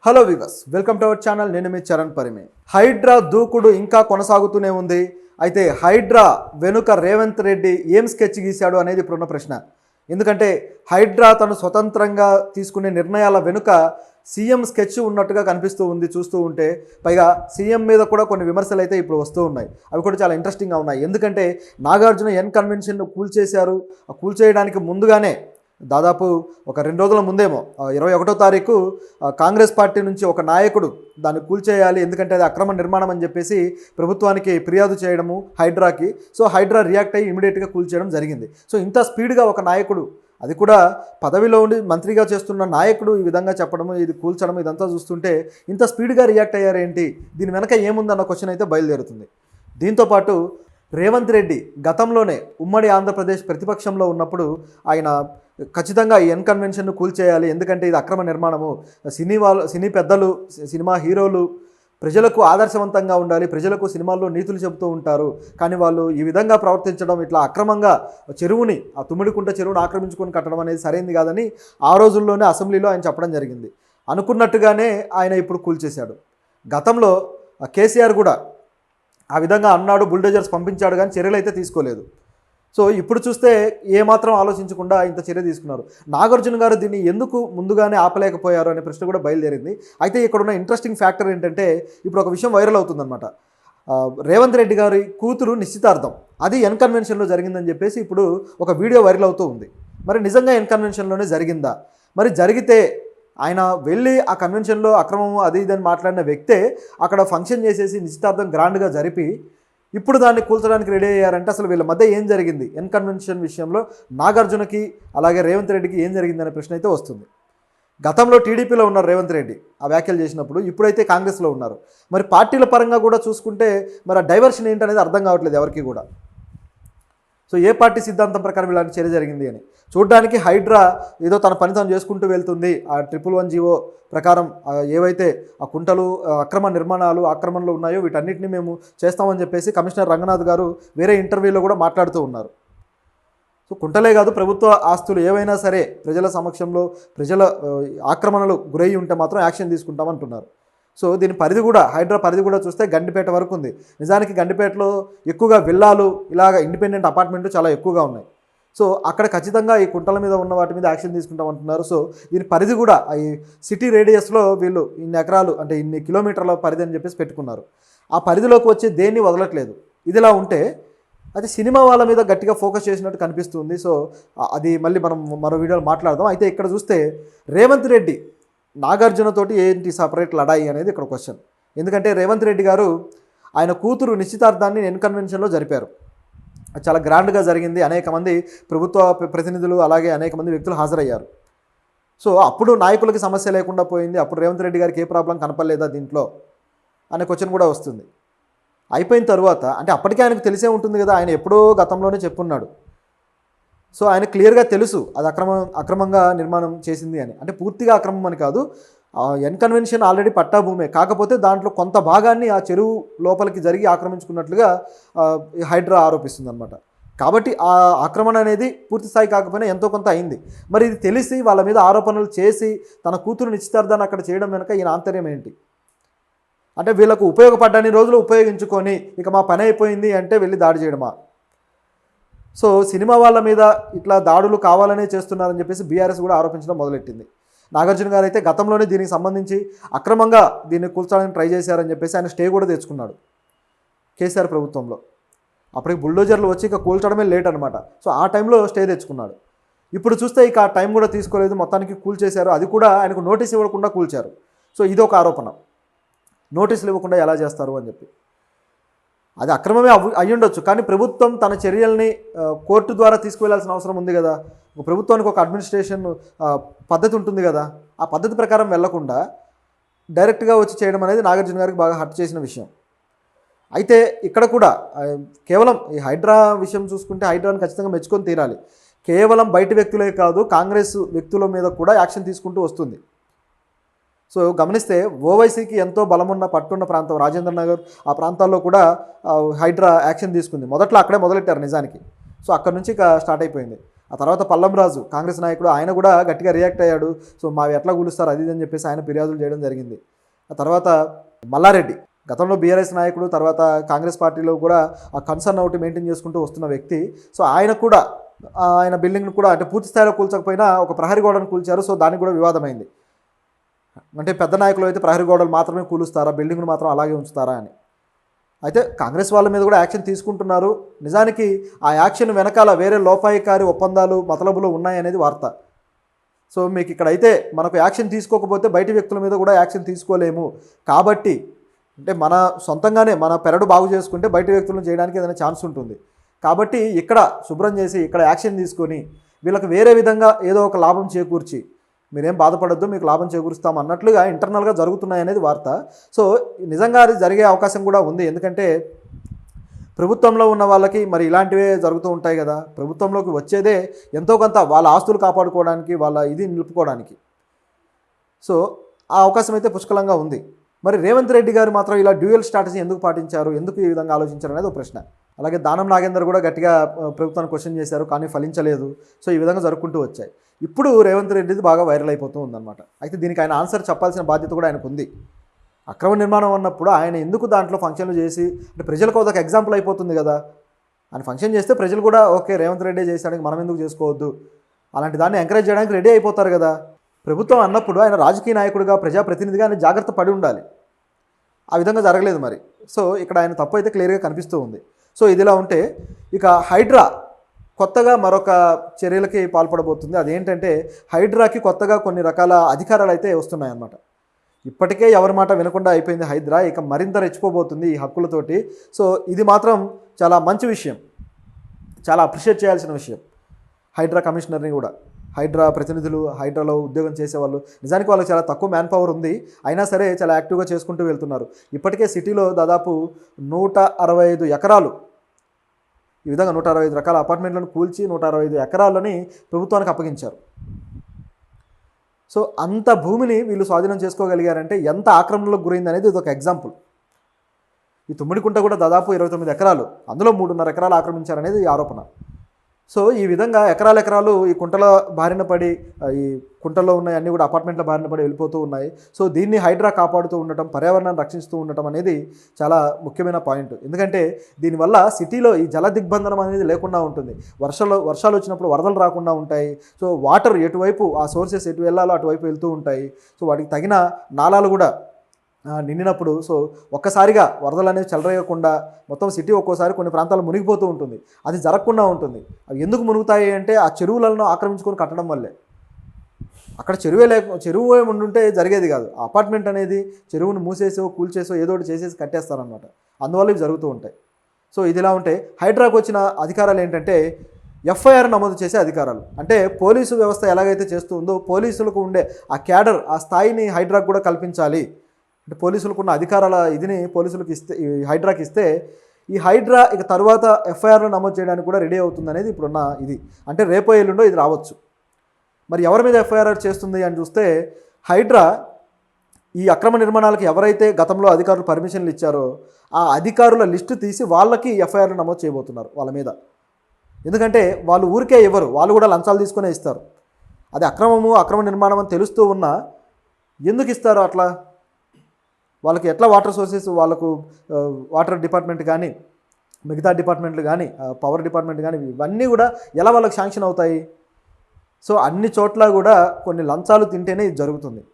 Hello viewers, welcome to our channel. నేను మీ చరణ్ పరిమే. హైడ్రా దూకుడు ఇంకా కొనసాగుతూనే ఉంది. అయితే హైడ్రా వెనుక రేవంత్ రెడ్డి ఏం స్కెచ్ గీశాడు అనేది ఇప్పుడున్న ప్రశ్న. ఎందుకంటే హైడ్రా తను స్వతంత్రంగా తీసుకునే నిర్ణయాల వెనుక సీఎం స్కెచ్ ఉన్నట్టుగా కనిపిస్తూ ఉంది చూస్తూ ఉంటే. పైగా సీఎం మీద కూడా కొన్ని విమర్శలు అయితే ఇప్పుడు వస్తూ ఉన్నాయి. అవి కూడా చాలా ఇంట్రెస్టింగ్గా ఉన్నాయి. ఎందుకంటే నాగార్జున ఎన్ కన్వెన్షన్ కూల్చేశారు. కూల్చేయడానికి ముందుగానే దాదాపు ఒక 2 రోజుల ముందేమో 21వ తారీఖు కాంగ్రెస్ పార్టీ నుంచి ఒక నాయకుడు దాన్ని కూల్చేయాలి, ఎందుకంటే అది అక్రమ నిర్మాణం అని చెప్పేసి ప్రభుత్వానికి ఫిర్యాదు చేయడము హైడ్రాకి. సో హైడ్రా రియాక్ట్ అయ్యి ఇమీడియట్గా కూల్చేయడం జరిగింది. సో ఇంత స్పీడ్గా ఒక నాయకుడు, అది కూడా పదవిలో ఉండి మంత్రిగా చేస్తున్న నాయకుడు ఈ విధంగా చెప్పడము, ఇది కూల్చడం, ఇదంతా చూస్తుంటే ఇంత స్పీడ్గా రియాక్ట్ అయ్యారేంటి, దీని వెనక ఏముందన్న క్వశ్చన్ అయితే బయలుదేరుతుంది. దీంతోపాటు రేవంత్ రెడ్డి గతంలోనే ఉమ్మడి ఆంధ్రప్రదేశ్ ప్రతిపక్షంలో ఉన్నప్పుడు ఆయన ఖచ్చితంగా ఈ ఎన్ కన్వెన్షన్ను కూల్చేయాలి, ఎందుకంటే ఇది అక్రమ నిర్మాణము, సినీ పెద్దలు, సినిమా హీరోలు ప్రజలకు ఆదర్శవంతంగా ఉండాలి, ప్రజలకు సినిమాల్లో నీతులు చెబుతూ ఉంటారు, కానీ వాళ్ళు ఈ విధంగా ప్రవర్తించడం, ఇట్లా అక్రమంగా చెరువుని, ఆ తుమ్మిడికుంట చెరువుని ఆక్రమించుకొని కట్టడం అనేది సరైంది కాదని ఆ రోజుల్లోనే అసెంబ్లీలో ఆయన చెప్పడం జరిగింది. అనుకున్నట్టుగానే ఆయన ఇప్పుడు కూల్చేశాడు. గతంలో కేసీఆర్ కూడా ఆ విధంగా అన్నాడు, బుల్డోజర్స్ పంపించాడు, కానీ చర్యలు అయితే తీసుకోలేదు. సో ఇప్పుడు చూస్తే ఏమాత్రం ఆలోచించకుండా ఇంత చర్య తీసుకున్నారు. నాగార్జున గారు దీన్ని ఎందుకు ముందుగానే ఆపలేకపోయారు అనే ప్రశ్న కూడా బయలుదేరింది. అయితే ఇక్కడున్న ఇంట్రెస్టింగ్ ఫ్యాక్టర్ ఏంటంటే, ఇప్పుడు ఒక విషయం వైరల్ అవుతుందన్నమాట. రేవంత్ రెడ్డి గారి కూతురు నిశ్చితార్థం అది ఎన్ కన్వెన్షన్లో జరిగిందని చెప్పేసి ఇప్పుడు ఒక వీడియో వైరల్ అవుతూ ఉంది. మరి నిజంగా ఎన్ కన్వెన్షన్లోనే జరిగిందా? మరి జరిగితే ఆయన వెళ్ళి ఆ కన్వెన్షన్లో అక్రమం అది ఇదని మాట్లాడిన వ్యక్తే అక్కడ ఫంక్షన్ చేసేసి నిశ్చితార్థం గ్రాండ్గా జరిపి ఇప్పుడు దాన్ని కూల్చడానికి రెడీ అయ్యారంటే అసలు వీళ్ళ మధ్య ఏం జరిగింది, ఎన్ కన్వెన్షన్ విషయంలో నాగార్జునకి అలాగే రేవంత్ రెడ్డికి ఏం జరిగిందనే ప్రశ్న అయితే వస్తుంది. గతంలో టీడీపీలో ఉన్నారు రేవంత్ రెడ్డి ఆ వ్యాఖ్యలు చేసినప్పుడు, ఇప్పుడైతే కాంగ్రెస్లో ఉన్నారు. మరి పార్టీల పరంగా కూడా చూసుకుంటే మరి ఆ డైవర్షన్ ఏంటనేది అర్థం కావట్లేదు ఎవరికి కూడా. సో ఏ పార్టీ సిద్ధాంతం ప్రకారం ఇలాంటి చర్య జరిగింది అని చూడడానికి హైడ్రా ఏదో తన పని తాను చేసుకుంటూ వెళ్తుంది. ఆ 111 జీవో ప్రకారం ఏవైతే ఆ కుంటలు, అక్రమ నిర్మాణాలు ఆక్రమణలో ఉన్నాయో వీటన్నిటిని మేము చేస్తామని చెప్పేసి కమిషనర్ రంగనాథ్ గారు వేరే ఇంటర్వ్యూలో కూడా మాట్లాడుతూ ఉన్నారు. సో కుంటలే కాదు, ప్రభుత్వ ఆస్తులు ఏవైనా సరే ప్రజల సమక్షంలో ప్రజల ఆక్రమణలు గురయ్యి ఉంటే మాత్రం యాక్షన్ తీసుకుంటామంటున్నారు. సో దీని పరిధి కూడా, హైడ్రా పరిధి కూడా చూస్తే గండిపేట వరకు ఉంది. నిజానికి గండిపేటలో ఎక్కువగా విల్లాలు, ఇలాగ ఇండిపెండెంట్ అపార్ట్మెంట్లు చాలా ఎక్కువగా ఉన్నాయి. సో అక్కడ ఖచ్చితంగా ఈ కుంటల మీద ఉన్న వాటి మీద యాక్షన్ తీసుకుంటామంటున్నారు. సో దీని పరిధి కూడా ఈ సిటీ రేడియస్లో వీళ్ళు ఇన్ని ఎకరాలు అంటే ఇన్ని కిలోమీటర్ల పరిధి అని చెప్పేసి పెట్టుకున్నారు. ఆ పరిధిలోకి వచ్చి దేన్ని వదలట్లేదు. ఇదిలా ఉంటే అది సినిమా వాళ్ళ మీద గట్టిగా ఫోకస్ చేసినట్టు కనిపిస్తుంది. సో అది మళ్ళీ మనం మరో వీడియోలో మాట్లాడదాం. అయితే ఇక్కడ చూస్తే రేవంత్ రెడ్డి నాగార్జునతోటి ఏంటి సపరేట్ లడాయి అనేది ఇక్కడ క్వశ్చన్. ఎందుకంటే రేవంత్ రెడ్డి గారు ఆయన కూతురు నిశ్చితార్థాన్ని ఎన్ కన్వెన్షన్లో జరిపారు. చాలా గ్రాండ్గా జరిగింది. అనేక మంది ప్రభుత్వ ప్రతినిధులు అలాగే అనేక మంది వ్యక్తులు హాజరయ్యారు. సో అప్పుడు నాయకులకి సమస్య లేకుండా పోయింది. అప్పుడు రేవంత్ రెడ్డి గారికి ఏ ప్రాబ్లం కనపడలేదా దీంట్లో అనే క్వశ్చన్ కూడా వస్తుంది. అయిపోయిన తర్వాత అంటే అప్పటికే ఆయనకు తెలిసే ఉంటుంది కదా, ఆయన ఎప్పుడో గతంలోనే చెప్పున్నాడు. సో ఆయన క్లియర్గా తెలుసు అది అక్రమంగా నిర్మాణం చేసింది అని. అంటే పూర్తిగా అక్రమం అని కాదు, ఎన్ కన్వెన్షన్ ఆల్రెడీ పట్టా భూమే, కాకపోతే దాంట్లో కొంత భాగాన్ని ఆ చెరువు లోపలికి జరిగి ఆక్రమించుకున్నట్లుగా హైడ్రా ఆరోపిస్తుంది అనమాట. కాబట్టి ఆ ఆక్రమణ అనేది పూర్తి స్థాయి కాకపోయినా ఎంతో కొంత అయింది. మరి ఇది తెలిసి వాళ్ళ మీద ఆరోపణలు చేసి తన కూతురు నిశ్చితార్థాన్ని అక్కడ చేయడం వెనక ఈయన ఆంతర్యం ఏంటి? అంటే వీళ్ళకు ఉపయోగపడ్డన్ని రోజులు ఉపయోగించుకొని ఇక మా పని అయిపోయింది అంటే వెళ్ళి దాడి చేయడమా? సో సినిమా వాళ్ళ మీద ఇట్లా దాడులు కావాలనే చేస్తున్నారని చెప్పేసి బీఆర్ఎస్ కూడా ఆరోపించడం మొదలెట్టింది. నాగార్జున గారు అయితే గతంలోనే దీనికి సంబంధించి అక్రమంగా దీన్ని కూల్చాలని ట్రై చేశారని చెప్పేసి ఆయన స్టే కూడా తెచ్చుకున్నాడు కేసీఆర్ ప్రభుత్వంలో. అప్పటికి బుల్డోజర్లు వచ్చి ఇక కూల్చడమే లేట్ అనమాట. సో ఆ టైంలో స్టే తెచ్చుకున్నాడు. ఇప్పుడు చూస్తే ఇక ఆ టైం కూడా తీసుకోలేదు, మొత్తానికి కూల్చేశారు. అది కూడా ఆయనకు నోటీస్ ఇవ్వకుండా కూల్చారు. సో ఇది ఒక ఆరోపణ, నోటీసులు ఇవ్వకుండా ఎలా చేస్తారు అని చెప్పి. అది అక్రమమే అయ్యుండొచ్చు, కానీ ప్రభుత్వం తన చర్యల్ని కోర్టు ద్వారా తీసుకువెళ్లాల్సిన అవసరం ఉంది కదా. ఒక ప్రభుత్వానికి ఒక అడ్మినిస్ట్రేషన్ పద్ధతి ఉంటుంది కదా, ఆ పద్ధతి ప్రకారం వెళ్లకుండా డైరెక్ట్గా వచ్చి చేయడం అనేది నాగార్జున గారికి బాగా హర్ట్ చేసిన విషయం. అయితే ఇక్కడ కూడా కేవలం ఈ హైడ్రా విషయం చూసుకుంటే హైడ్రాని ఖచ్చితంగా మెచ్చుకొని తీరాలి. కేవలం బయట వ్యక్తులే కాదు, కాంగ్రెస్ వ్యక్తుల మీద కూడా యాక్షన్ తీసుకుంటూ వస్తుంది. సో గమనిస్తే ఓవైసీకి ఎంతో బలమున్న పట్టున్న ప్రాంతం రాజేంద్ర నగర్, ఆ ప్రాంతాల్లో కూడా హైడ్రా యాక్షన్ తీసుకుంది. మొదట్లో అక్కడే మొదలెట్టారు నిజానికి. సో అక్కడ నుంచి ఇక స్టార్ట్ అయిపోయింది. ఆ తర్వాత పల్లం రాజు కాంగ్రెస్ నాయకుడు, ఆయన కూడా గట్టిగా రియాక్ట్ అయ్యాడు. సో మావి ఎట్లా కూలుస్తారు అది ఇది అని చెప్పేసి ఆయన ఫిర్యాదులు చేయడం జరిగింది. ఆ తర్వాత మల్లారెడ్డి గతంలో బీఆర్ఎస్ నాయకుడు, తర్వాత కాంగ్రెస్ పార్టీలో కూడా ఆ కన్సర్న్ ఒకటి మెయింటైన్ చేసుకుంటూ వస్తున్న వ్యక్తి. సో ఆయన కూడా ఆయన బిల్డింగ్ను కూడా అంటే పూర్తి స్థాయిలో కూల్చకపోయినా ఒక ప్రహరీ గోడను కూల్చారు. సో దానికి కూడా వివాదమైంది. అంటే పెద్ద నాయకులు అయితే ప్రహరీ గోడలు మాత్రమే కూలుస్తారా, బిల్డింగ్ను మాత్రం అలాగే ఉంచుతారా అని. అయితే కాంగ్రెస్ వాళ్ళ మీద కూడా యాక్షన్ తీసుకుంటున్నారు. నిజానికి ఆ యాక్షన్ వెనకాల వేరే లోపాయికారి ఒప్పందాలు మతలబులు ఉన్నాయనేది వార్త. సో మీకు ఇక్కడైతే మనకు యాక్షన్ తీసుకోకపోతే బయటి వ్యక్తుల మీద కూడా యాక్షన్ తీసుకోలేము. కాబట్టి అంటే మన సొంతంగానే మన పెరడు బాగు చేసుకుంటే బయట వ్యక్తులను చేయడానికి ఏదైనా ఛాన్స్ ఉంటుంది. కాబట్టి ఇక్కడ శుభ్రం చేసి ఇక్కడ యాక్షన్ తీసుకొని వీళ్ళకి వేరే విధంగా ఏదో ఒక లాభం చేకూర్చి, మీరేం బాధపడద్దు మీకు లాభం చేకూరుస్తాం అన్నట్లుగా ఇంటర్నల్గా జరుగుతున్నాయనేది వార్త. సో నిజంగా అది జరిగే అవకాశం కూడా ఉంది. ఎందుకంటే ప్రభుత్వంలో ఉన్న వాళ్ళకి మరి ఇలాంటివే జరుగుతూ ఉంటాయి కదా. ప్రభుత్వంలోకి వచ్చేదే ఎంతో కొంత వాళ్ళ ఆస్తులు కాపాడుకోవడానికి, వాళ్ళ ఇది నిలుపుకోవడానికి. సో ఆ అవకాశం అయితే పుష్కలంగా ఉంది. మరి రేవంత్ రెడ్డి గారు మాత్రం ఇలా డ్యూయల్ స్ట్రాటజీ ఎందుకు పాటించారు, ఎందుకు ఈ విధంగా ఆలోచించారు అనేది ఒక ప్రశ్న. అలాగే దానం నాగేందర్ కూడా గట్టిగా ప్రభుత్వాన్ని క్వశ్చన్ చేశారు, కానీ ఫలించలేదు. సో ఈ విధంగా జరుపుకుంటూ వచ్చాయి. ఇప్పుడు రేవంత్ రెడ్డిది బాగా వైరల్ అయిపోతూ ఉందన్నమాట. అయితే దీనికి ఆయన ఆన్సర్ చెప్పాల్సిన బాధ్యత కూడా ఆయనకు ఉంది. అక్రమ నిర్మాణం అన్నప్పుడు ఆయన ఎందుకు దాంట్లో ఫంక్షన్లు చేసి, అంటే ప్రజలకు ఒక ఎగ్జాంపుల్ అయిపోతుంది కదా. ఆయన ఫంక్షన్ చేస్తే ప్రజలు కూడా ఓకే రేవంత్ రెడ్డి చేసాడానికి మనం ఎందుకు చేసుకోవద్దు, అలాంటి దాన్ని ఎంకరేజ్ చేయడానికి రెడీ అయిపోతారు కదా. ప్రభుత్వం అన్నప్పుడు ఆయన రాజకీయ నాయకుడిగా, ప్రజాప్రతినిధిగా ఆయన జాగ్రత్త పడి ఉండాలి. ఆ విధంగా జరగలేదు మరి. సో ఇక్కడ ఆయన తప్పు అయితే క్లియర్గా కనిపిస్తూ ఉంది. సో ఇదిలా ఉంటే ఇక హైడ్రా కొత్తగా మరొక చర్యలకి పాల్పడబోతుంది. అదేంటంటే హైడ్రాకి కొత్తగా కొన్ని రకాల అధికారాలు అయితే వస్తున్నాయన్నమాట. ఇప్పటికే ఎవరి మాట వినకుండా అయిపోయింది హైడ్రా, ఇక మరింత రెచ్చిపోబోతుంది ఈ హక్కులతోటి. సో ఇది మాత్రం చాలా మంచి విషయం, చాలా అప్రిషియేట్ చేయాల్సిన విషయం. హైడ్రా కమిషనర్ని కూడా, హైడ్రా ప్రతినిధులు, హైడ్రాలో ఉద్యోగం చేసేవాళ్ళు, నిజానికి వాళ్ళకి చాలా తక్కువ మ్యాన్ పవర్ ఉంది, అయినా సరే చాలా యాక్టివ్గా చేసుకుంటూ వెళ్తున్నారు. ఇప్పటికే సిటీలో దాదాపు 165 ఎకరాలు, ఈ విధంగా 165 రకాల అపార్ట్మెంట్లను కూల్చి 165 ఎకరాలని ప్రభుత్వానికి అప్పగించారు. సో అంత భూమిని వీళ్ళు స్వాధీనం చేసుకోగలిగారంటే ఎంత ఆక్రమణలకు గురైంది అనేది ఇది ఒక ఎగ్జాంపుల్. ఈ తుమ్మిడికుంట కూడా దాదాపు 29 ఎకరాలు, అందులో 3.5 ఎకరాలు ఆక్రమించారనేది ఈ ఆరోపణ. సో ఈ విధంగా ఎకరాలు ఈ కుంటల బారిన పడి, ఈ కుంటల్లో ఉన్నాయి అన్నీ కూడా అపార్ట్మెంట్ల బారిన పడి వెళ్ళిపోతూ ఉన్నాయి. సో దీన్ని హైడ్రా కాపాడుతూ ఉండటం, పర్యావరణాన్ని రక్షిస్తూ ఉండటం అనేది చాలా ముఖ్యమైన పాయింట్. ఎందుకంటే దీనివల్ల సిటీలో ఈ జల దిగ్బంధనం అనేది లేకుండా ఉంటుంది. వర్షాలు వచ్చినప్పుడు వరదలు రాకుండా ఉంటాయి. సో వాటర్ ఎటువైపు, ఆ సోర్సెస్ ఎటు వెళ్ళాలో అటువైపు వెళ్తూ ఉంటాయి. సో వాటికి తగిన నాలాలు కూడా నిండినప్పుడు సో ఒక్కసారిగా వరదలు అనేవి చెలరేయకుండా మొత్తం సిటీ ఒక్కోసారి కొన్ని ప్రాంతాలు మునిగిపోతూ ఉంటుంది. అది జరగకుండా ఉంటుంది. అవి ఎందుకు మునుగుతాయి అంటే ఆ చెరువులను ఆక్రమించుకొని కట్టడం వల్లే. అక్కడ చెరువు ఉండుంటే జరిగేది కాదు. ఆ అపార్ట్మెంట్ అనేది చెరువును మూసేసో కూల్చేసో ఏదో ఒకటి చేసేసి కట్టేస్తారనమాట. అందువల్ల ఇవి జరుగుతూ ఉంటాయి. సో ఇదిలా ఉంటే హైడ్రాకు వచ్చిన అధికారాలు ఏంటంటే ఎఫ్ఐఆర్ నమోదు చేసే అధికారాలు. అంటే పోలీసు వ్యవస్థ ఎలాగైతే చేస్తుందో పోలీసులకు ఉండే ఆ క్యాడర్, ఆ స్థాయిని హైడ్రాకు కూడా కల్పించాలి. అంటే పోలీసులకు ఉన్న అధికారాల ఇదిని పోలీసులకు ఇస్తే, ఈ హైడ్రాకి ఇస్తే, ఈ హైడ్రా ఇక తర్వాత ఎఫ్ఐఆర్లు నమోదు చేయడానికి కూడా రెడీ అవుతుంది అనేది ఇప్పుడున్న ఇది. అంటే రేపో ఎల్లుండో ఇది రావచ్చు. మరి ఎవరి మీద ఎఫ్ఐఆర్ చేస్తుంది అని చూస్తే హైడ్రా ఈ అక్రమ నిర్మాణాలకు ఎవరైతే గతంలో అధికారులు పర్మిషన్లు ఇచ్చారో ఆ అధికారుల లిస్టు తీసి వాళ్ళకి ఎఫ్ఐఆర్లు నమోదు చేయబోతున్నారు వాళ్ళ మీద. ఎందుకంటే వాళ్ళు ఊరికే ఇవ్వరు, వాళ్ళు కూడా లంచాలు తీసుకునే ఇస్తారు. అది అక్రమ నిర్మాణం అని తెలుస్తూ ఉన్నా ఎందుకు ఇస్తారు అట్లా? వాళ్ళకి ఎట్లా వాటర్ సోర్సెస్, వాళ్ళకు వాటర్ డిపార్ట్మెంట్ కానీ మిగతా డిపార్ట్మెంట్లు కానీ పవర్ డిపార్ట్మెంట్ కానీ ఇవన్నీ కూడా ఎలా వాళ్ళకి శాంక్షన్ అవుతాయి? సో అన్ని చోట్ల కూడా కొన్ని లంచాలు తింటేనే ఇది జరుగుతుంది.